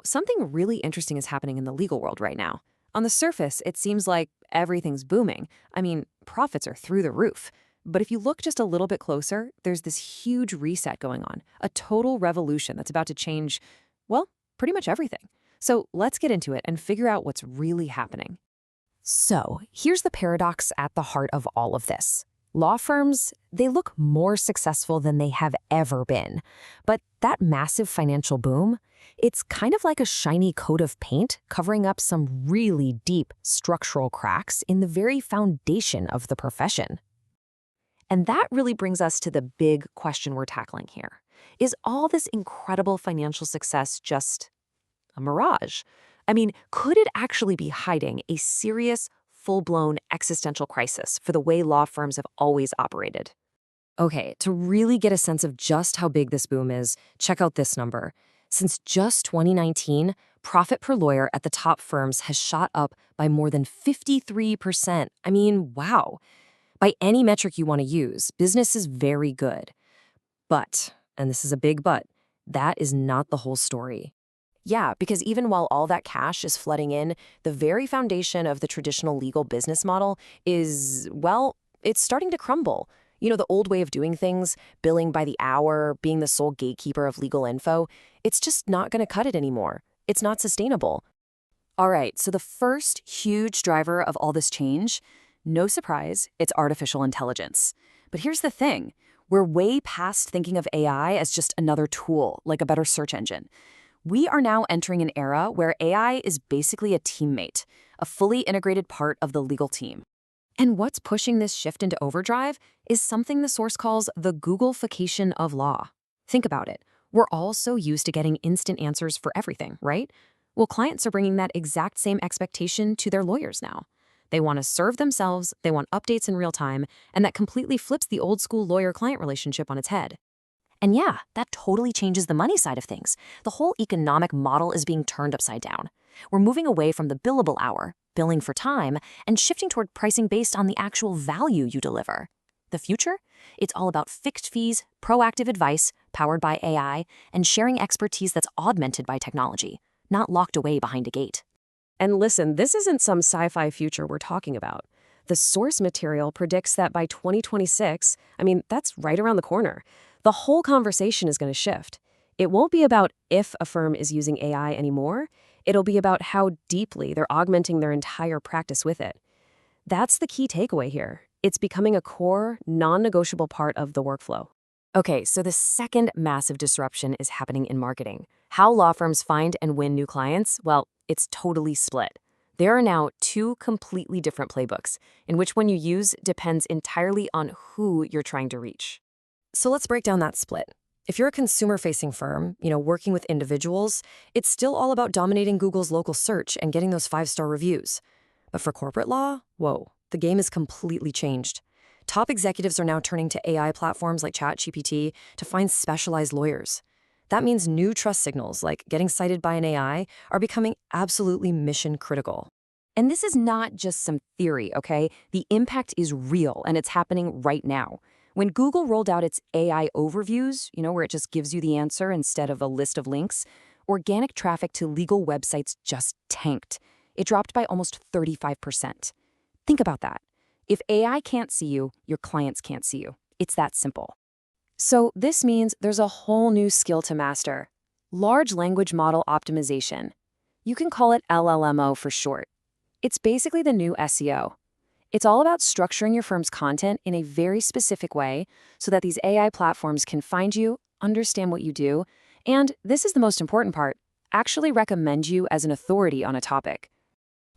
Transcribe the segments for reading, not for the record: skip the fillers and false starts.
Something really interesting is happening in the legal world right now. On the surface, it seems like everything's booming. I mean, profits are through the roof. But if you look just a little bit closer, there's this huge reset going on, a total revolution that's about to change, well, pretty much everything. So let's get into it and figure out what's really happening. So here's the paradox at the heart of all of this. Law firms, they look more successful than they have ever been. But that massive financial boom, it's kind of like a shiny coat of paint covering up some really deep structural cracks in the very foundation of the profession. And that really brings us to the big question we're tackling here. Is all this incredible financial success just a mirage? I mean, could it actually be hiding a serious, full-blown existential crisis for the way law firms have always operated? Okay, to really get a sense of just how big this boom is, check out this number. Since just 2019, profit per lawyer at the top firms has shot up by more than 53%. I mean, wow. By any metric you want to use, business is very good. But, and this is a big but, that is not the whole story. Yeah, because even while all that cash is flooding in, the very foundation of the traditional legal business model is, well, it's starting to crumble. The old way of doing things, billing by the hour, being the sole gatekeeper of legal info, it's just not going to cut it anymore. It's not sustainable. All right, so the first huge driver of all this change, no surprise, it's artificial intelligence. But here's the thing. We're way past thinking of AI as just another tool, like a better search engine. We are now entering an era where AI is basically a teammate, a fully integrated part of the legal team. And what's pushing this shift into overdrive is something the source calls the Googleification of law. Think about it. We're all so used to getting instant answers for everything, right? Well, clients are bringing that exact same expectation to their lawyers now. They want to serve themselves, they want updates in real time, and that completely flips the old school lawyer-client relationship on its head. And yeah, that totally changes the money side of things. The whole economic model is being turned upside down. We're moving away from the billable hour, billing for time, and shifting toward pricing based on the actual value you deliver. The future? It's all about fixed fees, proactive advice, powered by AI, and sharing expertise that's augmented by technology, not locked away behind a gate. And listen, this isn't some sci-fi future we're talking about. The source material predicts that by 2026, that's right around the corner, the whole conversation is going to shift. It won't be about if a firm is using AI anymore. It'll be about how deeply they're augmenting their entire practice with it. That's the key takeaway here. It's becoming a core, non-negotiable part of the workflow. Okay, so the second massive disruption is happening in marketing. How law firms find and win new clients? Well, it's totally split. There are now two completely different playbooks, and which one you use depends entirely on who you're trying to reach. So let's break down that split. If you're a consumer-facing firm, working with individuals, it's still all about dominating Google's local search and getting those 5-star reviews. But for corporate law, whoa, the game is completely changed. Top executives are now turning to AI platforms like ChatGPT to find specialized lawyers. That means new trust signals, like getting cited by an AI, are becoming absolutely mission critical. And this is not just some theory, okay? The impact is real, and it's happening right now. When Google rolled out its AI overviews, where it just gives you the answer instead of a list of links, organic traffic to legal websites just tanked. It dropped by almost 35%. Think about that. If AI can't see you, your clients can't see you. It's that simple. So this means there's a whole new skill to master: large language model optimization. You can call it LLMO for short. It's basically the new SEO. It's all about structuring your firm's content in a very specific way so that these AI platforms can find you, understand what you do, and, this is the most important part, actually recommend you as an authority on a topic.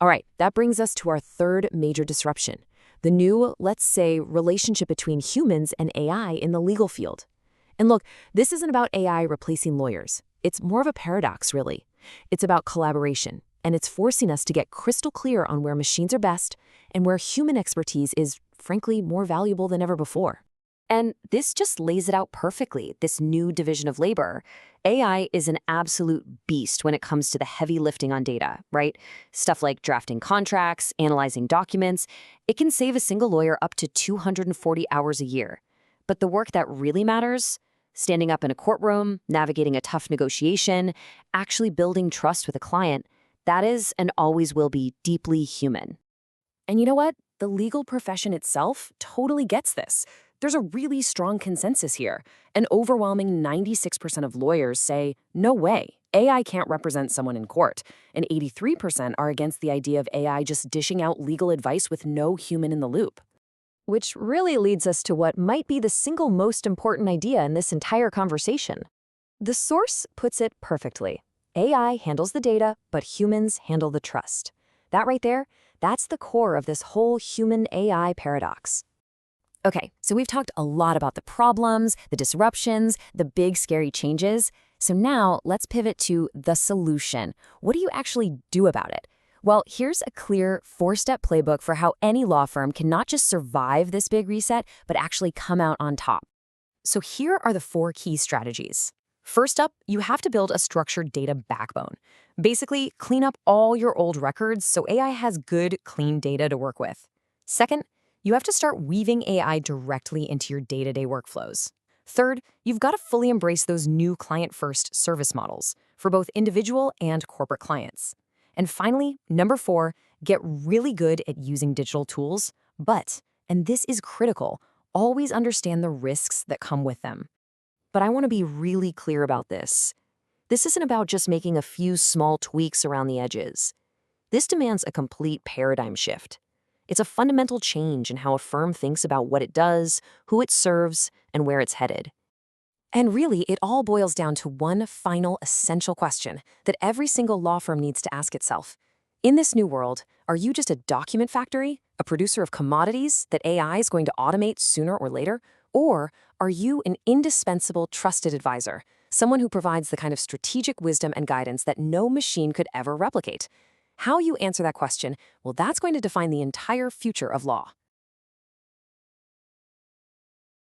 All right, that brings us to our third major disruption: the new, let's say, relationship between humans and AI in the legal field. And look, this isn't about AI replacing lawyers. It's more of a paradox, really. It's about collaboration, and it's forcing us to get crystal clear on where machines are best and where human expertise is, frankly, more valuable than ever before. And this just lays it out perfectly, this new division of labor. AI is an absolute beast when it comes to the heavy lifting on data, right? Stuff like drafting contracts, analyzing documents. It can save a single lawyer up to 240 hours a year. But the work that really matters, Standing up in a courtroom, navigating a tough negotiation, actually building trust with a client, that is and always will be deeply human. And you know what? The legal profession itself totally gets this. There's a really strong consensus here. An overwhelming 96% of lawyers say, no way, AI can't represent someone in court. And 83% are against the idea of AI just dishing out legal advice with no human in the loop. Which really leads us to what might be the single most important idea in this entire conversation. The source puts it perfectly. AI handles the data, but humans handle the trust. That right there, that's the core of this whole human-AI paradox. Okay, so we've talked a lot about the problems, the disruptions, the big scary changes. So now let's pivot to the solution. What do you actually do about it? Well, here's a clear 4-step playbook for how any law firm can not just survive this big reset, but actually come out on top. So here are the 4 key strategies. First up, you have to build a structured data backbone. Basically, clean up all your old records so AI has good, clean data to work with. Second, you have to start weaving AI directly into your day-to-day workflows. Third, you've got to fully embrace those new client-first service models for both individual and corporate clients. And finally, number 4, get really good at using digital tools, but, and this is critical, always understand the risks that come with them. But I want to be really clear about this. This isn't about just making a few small tweaks around the edges. This demands a complete paradigm shift. It's a fundamental change in how a firm thinks about what it does, who it serves, and where it's headed. And really, it all boils down to one final essential question that every single law firm needs to ask itself. In this new world, are you just a document factory, a producer of commodities that AI is going to automate sooner or later? Or are you an indispensable, trusted advisor, someone who provides the kind of strategic wisdom and guidance that no machine could ever replicate? How you answer that question, well, that's going to define the entire future of law.